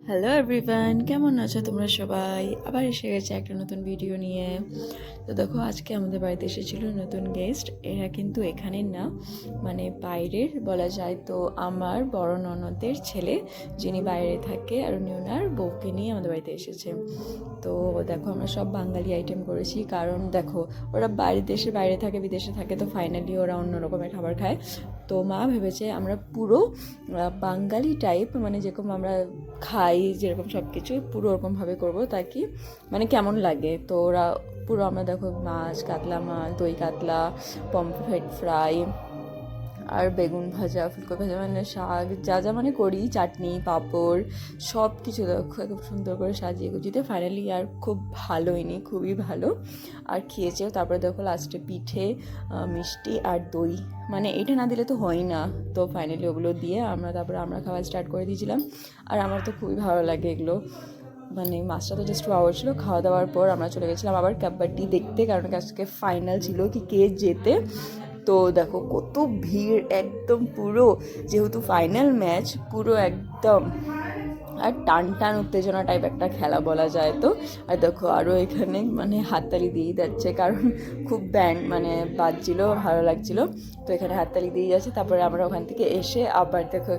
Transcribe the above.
Hello everyone, কেমন আছো তোমরা সবাই? আবার এসে গেছে একটা নতুন ভিডিও নিয়ে। তো দেখো, আজকে আমাদের বাড়িতে এসেছিল নতুন গেস্ট। এরা কিন্তু এখানের না, মানে বাইরের বলা যায়। তো আমার বড় ননদের ছেলে, যিনি বাইরে থাকে, আর উনি ওনার বউকে নিয়ে আমাদের বাড়িতে এসেছে। তো দেখো, আমরা সব বাঙালি আইটেম করেছি, কারণ দেখো ওরা দেশের বাইরে থাকে, বিদেশে থাকে, তো ফাইনালি ওরা অন্য রকমের খাবার খায়। তো মা ভেবেছে আমরা পুরো বাঙালি টাইপ, মানে যেরকম আমরা খাই, যেরকম সব কিছু পুরো ওরকমভাবে করবো, তাকি মানে কেমন লাগে। তো ওরা পুরো, আমরা দেখো মাছ, কাতলা মাছ, দই কাতলা, পমফ্রেট ফ্রাই, আর বেগুন ভাজা, ফুলকপি ভাজা, মানে শাক যা যা মানে করি, চাটনি, পাঁপড়, সব কিছু দেখো খুব সুন্দর করে সাজিয়ে গুজিয়ে ফাইনালি। আর খুব ভালো হয়নি, খুবই ভালো। আর খেয়েছেও। তারপরে দেখো লাস্টে পিঠে, মিষ্টি আর দই, মানে এটা না দিলে তো হয় না। তো ফাইনালি ওগুলো দিয়ে আমরা খাওয়া স্টার্ট করে দিয়েছিলাম। আর আমার তো খুবই ভালো লাগে এগুলো। মানে মাছটা তো জাস্ট পাওয়ার ছিল। খাওয়া দাওয়ার পর আমরা চলে গেছিলাম আবার কাবাডি দেখতে, কারণ আজকে ফাইনাল ছিল কি কে জেতে। তো দেখো কত ভিড়, একদম পুরো, যেহেতু ফাইনাল ম্যাচ, পুরো একদম আর টান টান উত্তেজনা টাইপ একটা খেলা বলা যায়। তো আর দেখো আরও এখানে মানে হাততালি দিয়েই যাচ্ছে, কারণ খুব ব্যান্ড মানে বাজছিল, ভালো লাগছিল। তো এখানে হাততালি দিয়ে যাচ্ছে। তারপরে আমরা ওখান থেকে এসে আবার দেখো